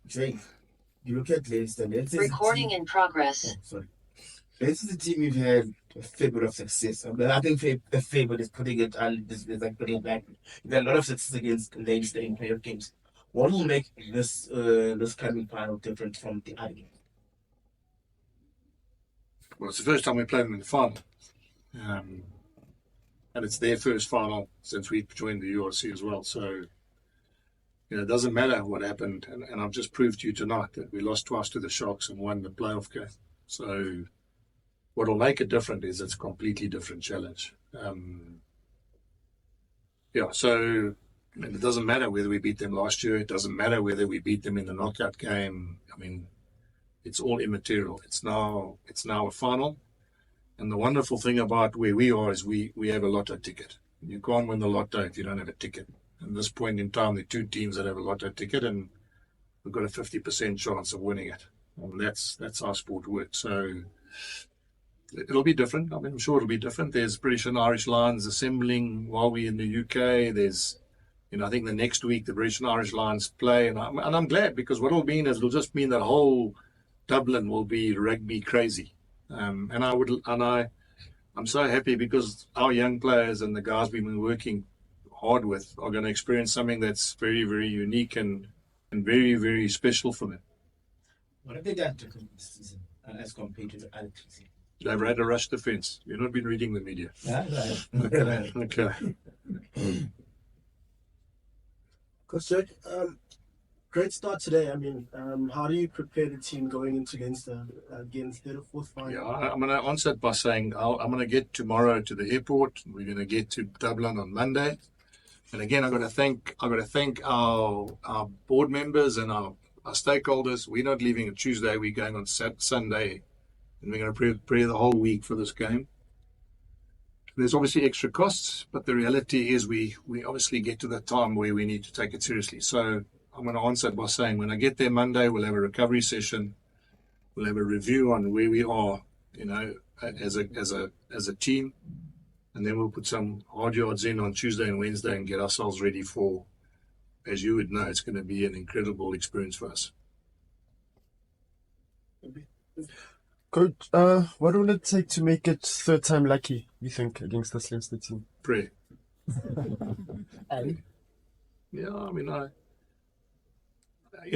Drake, you look at Leinster. Recording in progress. Oh, sorry. Leinster's a team you've had a fair bit of success. I think a fair bit is putting it on. Is like putting it back. You've had a lot of success against Leinster in playoff games. What will make this coming final different from the other games? Well, it's the first time we played them in the final. And it's their first final since we joined the URC as well. So, it doesn't matter what happened. And I've just proved to you tonight that we lost twice to the Sharks and won the playoff game. So what will make it different is it's a completely different challenge. So it doesn't matter whether we beat them last year. It doesn't matter whether we beat them in the knockout game. It's all immaterial. It's now a final. And the wonderful thing about where we are is we have a lotto ticket. You can't win the lotto if you don't have a ticket. At this point in time, there are two teams that have a lotto ticket, and we've got a 50% chance of winning it. And that's how sport works. So it'll be different. I'm sure it'll be different. There's British and Irish Lions assembling while we're in the UK. There's, I think the next week the British and Irish Lions play, and I'm glad, because what it'll mean is it'll just mean that whole Dublin will be rugby crazy. I'm so happy because our young players and the guys we've been working hard with are going to experience something that's very, very unique and very, very special for them. What have they done to this season as compared to the other season? They've had a rush defense. You've not been reading the media. Okay. Coach Jack, great start today. How do you prepare the team going into Leinster against their fourth final? Yeah, I'm going to answer it by saying I'm going to get tomorrow to the airport. We're going to get to Dublin on Monday. And again, I've got to thank our board members and our stakeholders. We're not leaving on Tuesday. We're going on Sunday, and we're going to prepare the whole week for this game. There's obviously extra costs, but the reality is we obviously get to that time where we need to take it seriously. So I'm going to answer it by saying when I get there Monday, we'll have a recovery session. We'll have a review on where we are, as a team. And then we'll put some hard yards in on Tuesday and Wednesday and get ourselves ready for, as you would know, it's going to be an incredible experience for us. Coach, what will it take to make it third time lucky, you think, against this Leinster team? Prayer. And? Yeah,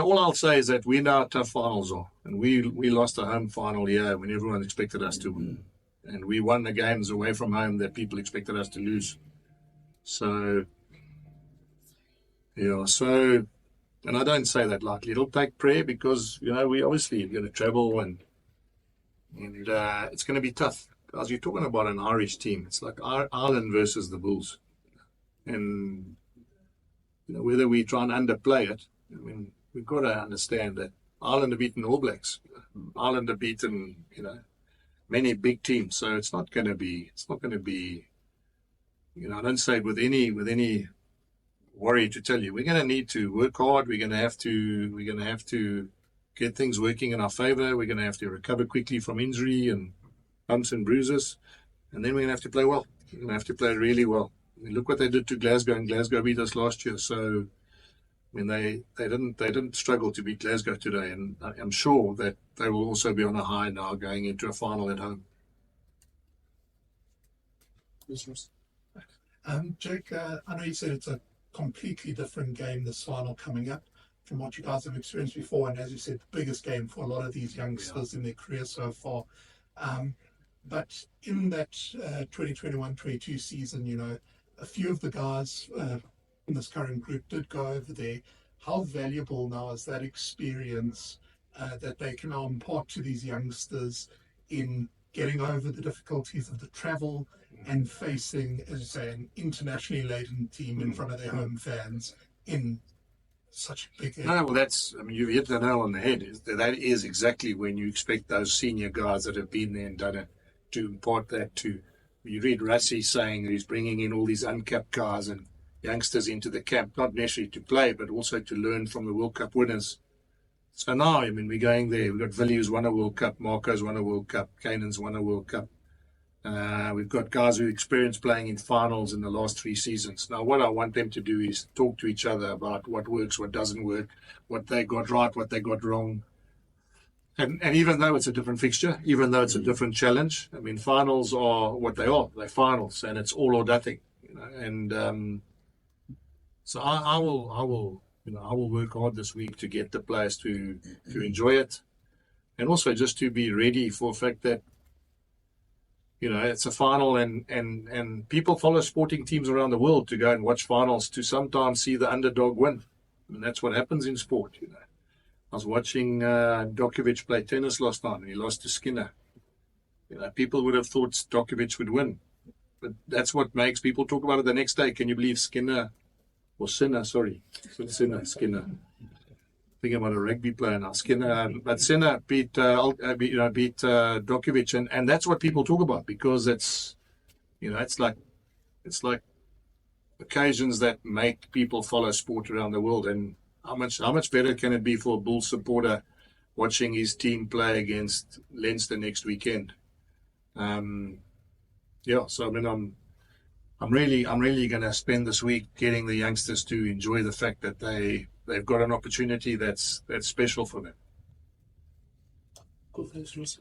all I'll say is that we know how tough finals are. And we lost a home final here when everyone expected us to win. And we won the games away from home that people expected us to lose. So, and I don't say that lightly. It'll take prayer because, we obviously are going to travel and it's going to be tough. Guys, you're talking about an Irish team. It's like Ireland versus the Bulls. And, whether we try and underplay it, we've got to understand that Ireland have beaten All Blacks. Ireland have beaten, many big teams. So it's not going to be, I don't say it with any worry to tell you. We're going to need to work hard. We're going to have to get things working in our favor. We're going to have to recover quickly from injury and bumps and bruises. And then we're going to have to play well. We're going to have to play really well. Look what they did to Glasgow, and Glasgow beat us last year. So, they didn't struggle to beat Glasgow today, and I'm sure that they will also be on a high now going into a final at home. Jake, I know you said it's a completely different game, this final coming up, from what you guys have experienced before, and as you said, the biggest game for a lot of these youngsters in their career so far. But in that 2021-22 season, a few of the guys in this current group did go over there. How valuable now is that experience that they can now impart to these youngsters in getting over the difficulties of the travel and facing, as you say, an internationally laden team in front of their home fans in such a big area? No, well, you've hit the nail on the head. That is exactly when you expect those senior guys that have been there and done it to impart that to. You read Rassie saying that he's bringing in all these uncapped guys and youngsters into the camp, not necessarily to play, but also to learn from the World Cup winners. So now, we're going there. We've got Villy who's won a World Cup, Marco's won a World Cup, Kanan's won a World Cup. We've got guys who experienced playing in finals in the last 3 seasons. Now, what I want them to do is talk to each other about what works, what doesn't work, what they got right, what they got wrong. And even though it's a different fixture, even though it's a different challenge, I mean, finals are what they are. They're finals, and it's all or nothing. And so I will work hard this week to get the players to enjoy it, and also just to be ready for the fact that it's a final, and people follow sporting teams around the world to go and watch finals to sometimes see the underdog win. And that's what happens in sport. I was watching Djokovic play tennis last night, and he lost to Skinner. People would have thought Djokovic would win, but that's what makes people talk about it the next day. Can you believe Skinner? Skinner. Thinking about a rugby player now, Skinner. But Sinner beat Djokovic, and that's what people talk about, because it's like occasions that make people follow sport around the world. And how much better can it be for a Bulls supporter watching his team play against Leinster next weekend? So I mean, I'm really going to spend this week getting the youngsters to enjoy the fact that they've got an opportunity that's special for them. Cool, thanks, Ross.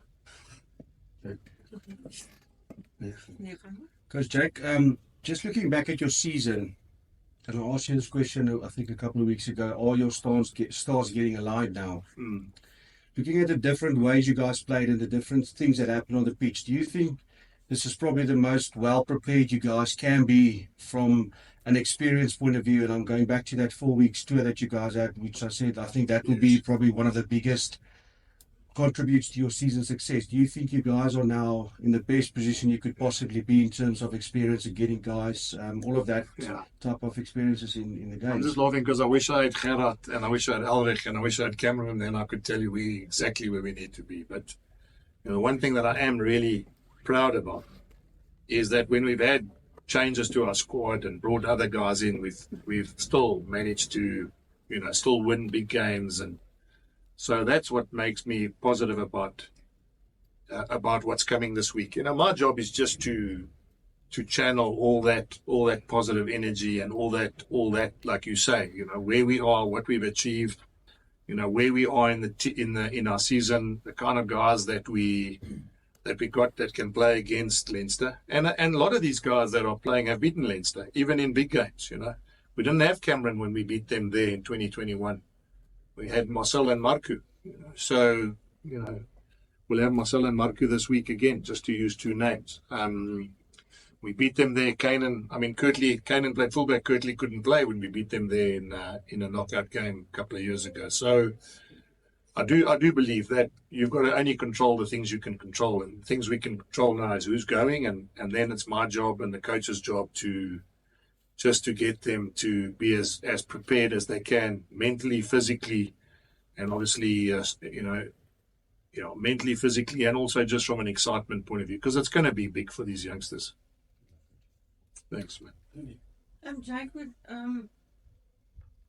Coach Jake, just looking back at your season, and I asked you this question, I think a couple of weeks ago, are your stars getting aligned now? Looking at the different ways you guys played and the different things that happened on the pitch, do you think this is probably the most well-prepared you guys can be from an experience point of view? And I'm going back to that 4 weeks tour that you guys had, which I said, I think that will be probably one of the biggest contributes to your season success. Do you think you guys are now in the best position you could possibly be in terms of experience and getting guys, all of that type of experiences in the game? I'm just laughing because I wish I had Gerard, and I wish I had Elrich, and I wish I had Cameron, and I could tell you exactly where we need to be. But one thing that I am really proud about is that when we've had changes to our squad and brought other guys in, we've still managed to still win big games. And so that's what makes me positive about what's coming this week. My job is just to channel all that positive energy and all that, like you say, where we are, what we've achieved, where we are in our season, the kind of guys that we got that can play against Leinster. And a lot of these guys that are playing have beaten Leinster, even in big games, We didn't have Cameron when we beat them there in 2021. We had Marcel and Marcu. So, we'll have Marcel and Marcu this week again, just to use 2 names. We beat them there. Kainan played fullback. Kirtley couldn't play when we beat them there in a knockout game a couple of years ago. So I do believe that you've got to only control the things you can control, and things we can control now is who's going, and then it's my job and the coach's job to get them to be as prepared as they can, mentally, physically, and obviously mentally, physically, and also just from an excitement point of view, because it's going to be big for these youngsters. Thanks, man. Jake, would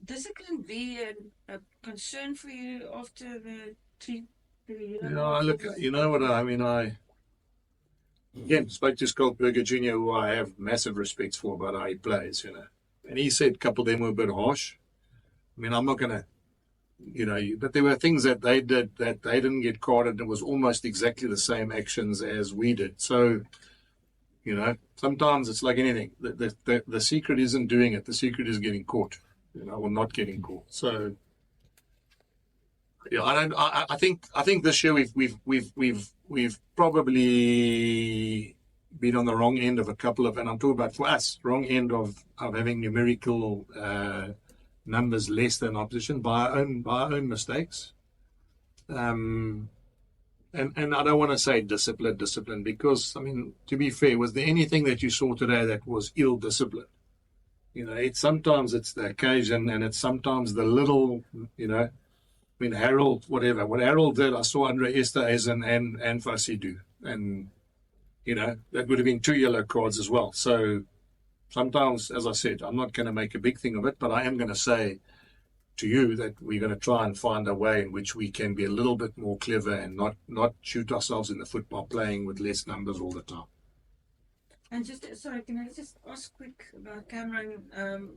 discipline be a concern for you after the team? Look, what I mean. I again spoke to Skulkberger Jr., who I have massive respect for about how he plays, and he said a couple of them were a bit harsh. I mean, I'm not going to, but there were things that they did that they didn't get carded. It was almost exactly the same actions as we did. So, sometimes it's like anything. The secret isn't doing it. The secret is getting caught. Or not getting caught. So, I think this year we've probably been on the wrong end of a couple of, and I'm talking about for us, wrong end of having numerical numbers less than opposition by our own mistakes. And I don't want to say discipline, because, I mean, to be fair, was there anything that you saw today that was ill discipline? Sometimes it's the occasion, and it's sometimes the little, I mean, Harold, whatever. What Harold did, I saw Andre Esterhuizen and Fassi do. And, that would have been 2 yellow cards as well. So sometimes, as I said, I'm not going to make a big thing of it, but I am going to say to you that we're going to try and find a way in which we can be a little bit more clever and not shoot ourselves in the foot by playing with less numbers all the time. And just, sorry, can I just ask quick about Cameron?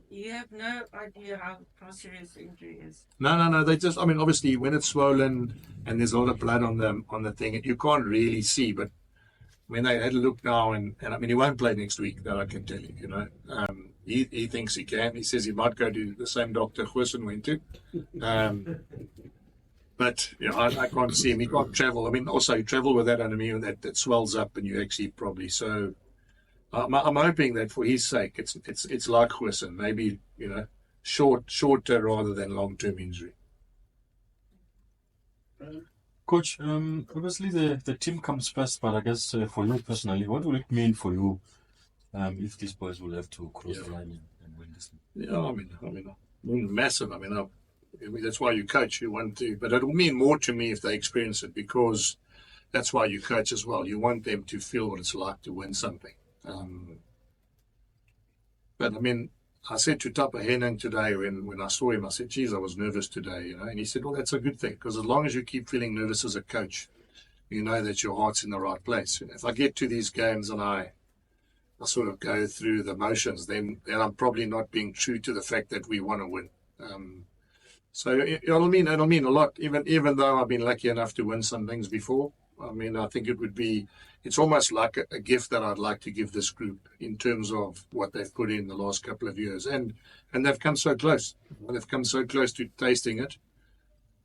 You have no idea how serious the injury is. No. They just, I mean, obviously when it's swollen and there's a lot of blood on the thing, you can't really see. But when they had a look now, and I mean, he won't play next week. That I can tell you. You know, he thinks he can. He says he might go to the same doctor Wilson went to. But you know, I can't see him. He can't travel. I mean, also you travel with that anemia that swells up, and you actually probably so. I'm hoping that for his sake, it's like Wilson, maybe you know, shorter rather than long-term injury. Coach, obviously the team comes first, but I guess for you personally, what will it mean for you if these boys will have to cross the line and win this? Yeah, I mean, massive. I mean, that's why you coach. You want to, but it'll mean more to me if they experience it, because that's why you coach as well. You want them to feel what it's like to win something. But I mean, I said to Tapa Henning today when I saw him, I said, geez, I was nervous today, you know. And he said, well, that's a good thing, because as long as you keep feeling nervous as a coach, you know that your heart's in the right place. And if I get to these games and I sort of go through the motions, then I'm probably not being true to the fact that we want to win. So it'll mean a lot, even though I've been lucky enough to win some things before. I mean, I think it's almost like a gift that I'd like to give this group in terms of what they've put in the last couple of years. And they've come so close. They've come so close to tasting it.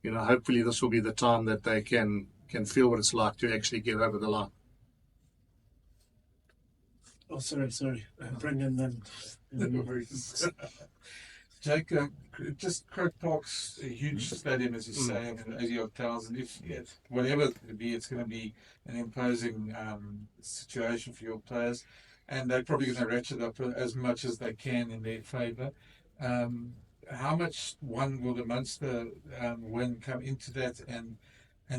You know, hopefully this will be the time that they can feel what it's like to actually get over the line. Oh, sorry. Brendan, then. Jake, just Croke Park's a huge stadium, as you say, and 80,000. If whatever it be, it's going to be an imposing situation for your players, and they're probably going to ratchet up as much as they can in their favour. How much will the Munster win come into that, and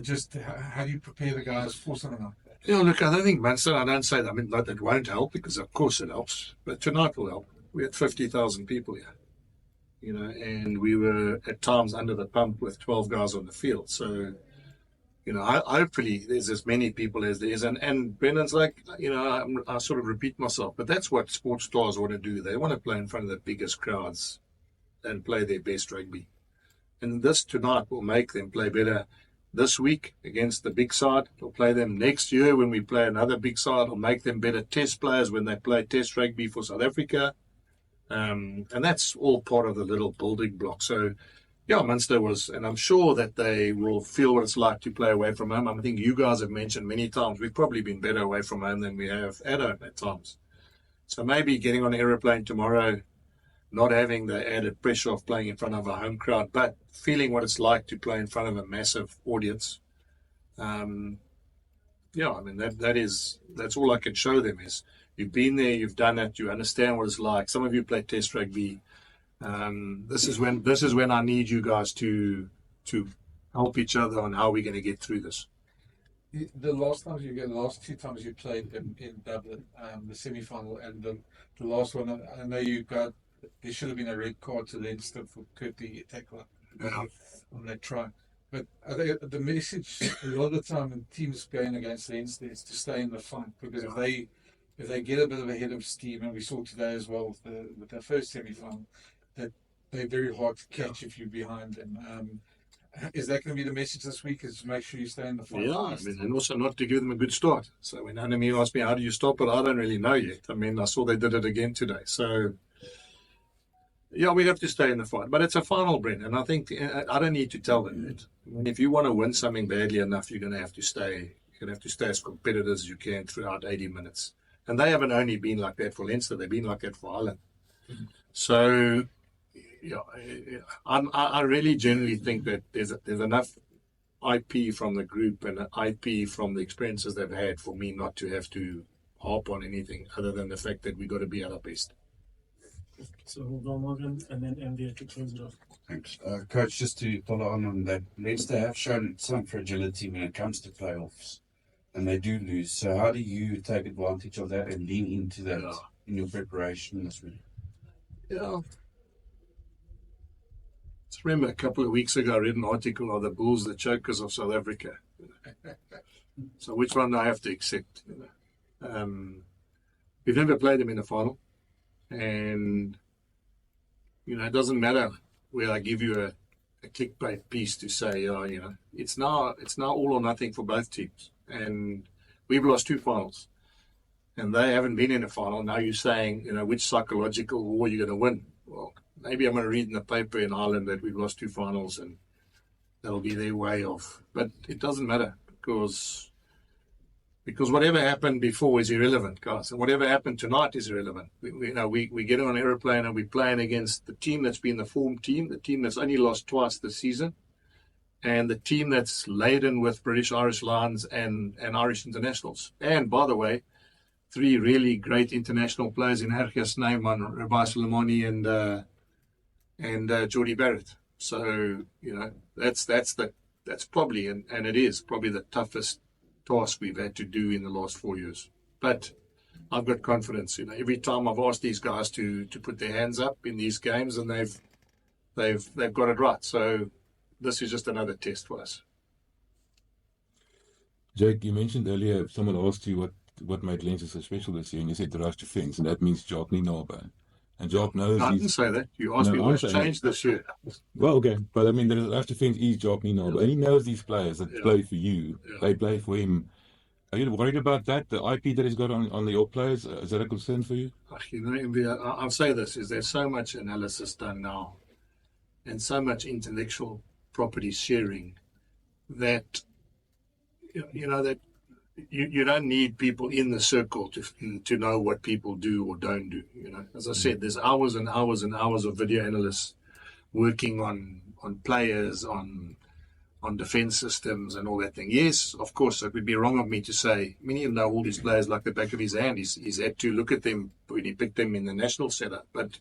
just how do you prepare the guys for something like that? Yeah, look, I don't think Munster. I don't say that. I mean, that won't help, because of course it helps, but tonight will help. We had 50,000 people here. You know, and we were at times under the pump with 12 guys on the field. So, you know, hopefully there's as many people as there is. And Brendan's like, you know, I sort of repeat myself, but that's what sports stars want to do. They want to play in front of the biggest crowds and play their best rugby. And this tonight will make them play better this week against the big side. It'll play them next year when we play another big side. It'll make them better test players when they play test rugby for South Africa. And that's all part of the little building block. So, yeah, Munster was, and I'm sure that they will feel what it's like to play away from home. I think you guys have mentioned many times we've probably been better away from home than we have at home at times. So maybe getting on an aeroplane tomorrow, not having the added pressure of playing in front of a home crowd, but feeling what it's like to play in front of a massive audience. Yeah, I mean, that's all I can show them is, you've been there, you've done it, you understand what it's like. Some of you play test rugby. This is when I need you guys to help each other on how we're going to get through this. The last two times you played in Dublin, the semi-final and the last one, I know there should have been a red card to Leinster for Kurti tackler on that try. But I think the message a lot of the time when teams going against Leinster is to stay in the fight, because if they get a bit of a head of steam, and we saw today as well with their first semi-final, that they're very hard to catch if you're behind them. Is that going to be the message this week, is to make sure you stay in the fight? Yeah, I mean, and also not to give them a good start. So when Anami asked me, how do you stop it? I don't really know yet. I mean, I saw they did it again today. So, yeah, we have to stay in the fight. But it's a final, Brent, and I think I don't need to tell them that. I mean, if you want to win something badly enough, you're going to have to stay. You're going to have to stay as competitive as you can throughout 80 minutes. And they haven't only been like that for Leinster, they've been like that for Ireland. Mm-hmm. So, yeah, I really generally think that there's enough IP from the group and IP from the experiences they've had for me not to have to harp on anything other than the fact that we got to be at our best. So we'll go Morgan and then MV to close it off. Thanks. Coach, just to follow on that, Leinster have shown some fragility when it comes to playoffs, and they do lose. So how do you take advantage of that and lean into that in your preparation this week? Yeah. Just remember a couple of weeks ago I read an article of the Bulls, the chokers of South Africa. So which one do I have to accept? we've never played them in a final, and it doesn't matter where I give you a clickbait piece to say, it's now all or nothing for both teams, and we've lost 2 finals, and they haven't been in a final. Now you're saying, which psychological war you're going to win? Well, maybe I'm going to read in the paper in Ireland that we've lost 2 finals, and that'll be their way of. But it doesn't matter because whatever happened before is irrelevant, guys. And whatever happened tonight is irrelevant. We get on an aeroplane and we're playing against the team that's been the form team, the team that's only lost twice this season, and the team that's laden with British Irish Lions and Irish internationals. And by the way, 3 really great international players in Herkes Neyman, Rabbi Soleimani and Geordie Barrett. So, that's probably, and it is probably the toughest task we've had to do in the last 4 years. But I've got confidence. Every time I've asked these guys to put their hands up in these games, and they've got it right. So this is just another test for us. Jake, you mentioned earlier, someone asked you what made Leinster so special this year, and you said the rush defence, and that means Jock Ninabe. And Jock knows. I didn't say that. You asked me what's changed this year. Well, okay, but I mean, the rush defence is Jock Ninabe, and he knows these players that play for you. They play for him. Are you worried about that? The IP that he's got on your players, is that a concern for you? I'll say this: is there's so much analysis done now, and so much intellectual property sharing that that you don't need people in the circle to know what people do or don't do. As I said, there's hours and hours and hours of video analysts working on players, on defense systems and all that thing. Yes, of course, it would be wrong of me to say, you know all these players like the back of his hand. He's had to look at them when he picked them in the national setup. But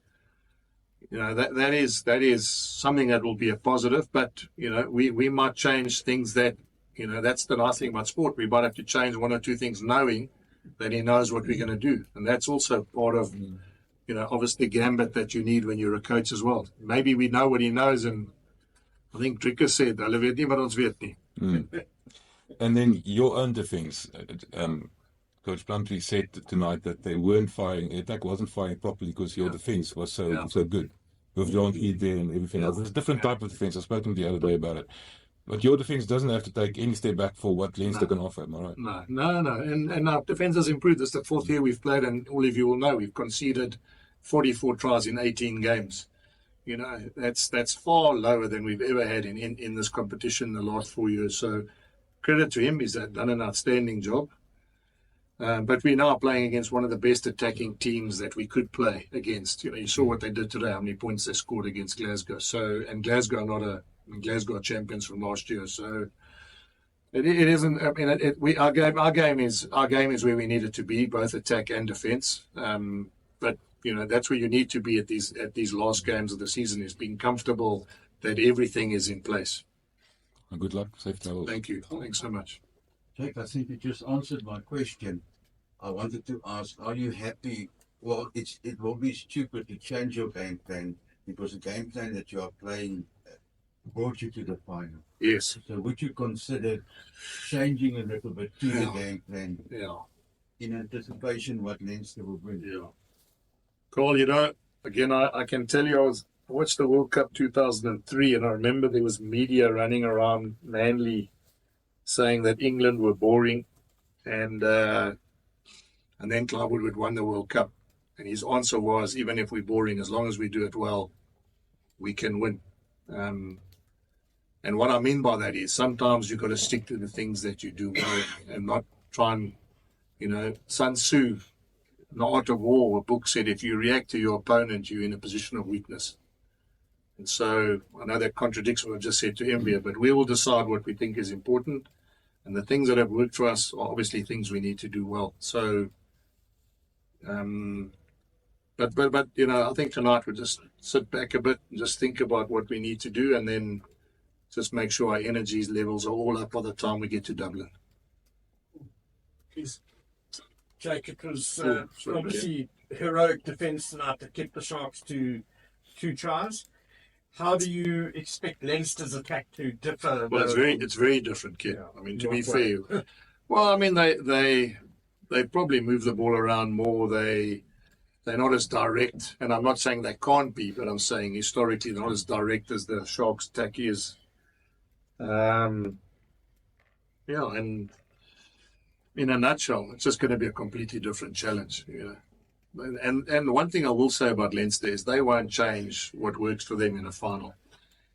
that is something that will be a positive. But we might change things that. That's the nice thing about sport. We might have to change 1 or 2 things knowing that he knows what we're going to do. And that's also part of, obviously the gambit that you need when you're a coach as well. Maybe we know what he knows, and I think Dricker said, hulle weet nie wat ons weet nie. And then your own defence. Coach Plumtree said tonight that they weren't firing, the attack wasn't firing properly because your defence was so good. With John Keith there and everything else. It's a different type of defence. I spoke to him the other day about it. But your defence doesn't have to take any step back for what Leinster can offer, am I right? No. And our defence has improved. This is the 4th year we've played, and all of you will know we've conceded 44 tries in 18 games. That's far lower than we've ever had in this competition in the last 4 years. So credit to him. He's done an outstanding job. But we're now playing against one of the best attacking teams that we could play against. You saw what they did today, how many points they scored against Glasgow. And Glasgow are Glasgow champions from last year, so it isn't. I mean, our game is where we need it to be, both attack and defence. But that's where you need to be at these last games of the season, is being comfortable that everything is in place. And good luck, safe travels. Thank you. Thanks so much. Jake, I think you just answered my question. I wanted to ask: are you happy? Well, it will be stupid to change your game plan because the game plan that you are playing brought you to the final. Yes. So would you consider changing a little bit to the game plan in anticipation what Leinster will bring? Yeah. Carl, again, I can tell you I watched the World Cup 2003, and I remember there was media running around Manly saying that England were boring, and then Clive Woodward won the World Cup. And his answer was, even if we're boring, as long as we do it well, we can win. And what I mean by that is sometimes you've got to stick to the things that you do well and not try and, Sun Tzu, The Art of War, a book said, if you react to your opponent, you're in a position of weakness. And so I know that contradicts what I just said to Mbia, but we will decide what we think is important. And the things that have worked for us are obviously things we need to do well. So, but I think tonight we'll just sit back a bit and just think about what we need to do, and then just make sure our energy levels are all up by the time we get to Dublin. Please. Jake, it was obviously heroic defence tonight that kept the Sharks to 2 tries. How do you expect Leinster's attack to differ? Well, it's very different, kid. I mean, to be fair, well, I mean they they probably move the ball around more. They're not as direct, and I'm not saying they can't be, but I'm saying historically they're not as direct as the Sharks' attack is. And in a nutshell, it's just going to be a completely different challenge, And one thing I will say about Leinster is they won't change what works for them in a final.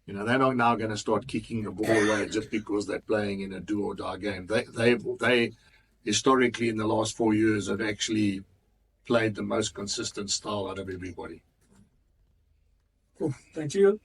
They're not now going to start kicking the ball away just because they're playing in a do or die game. They historically in the last 4 years have actually played the most consistent style out of everybody. Cool. Thank you.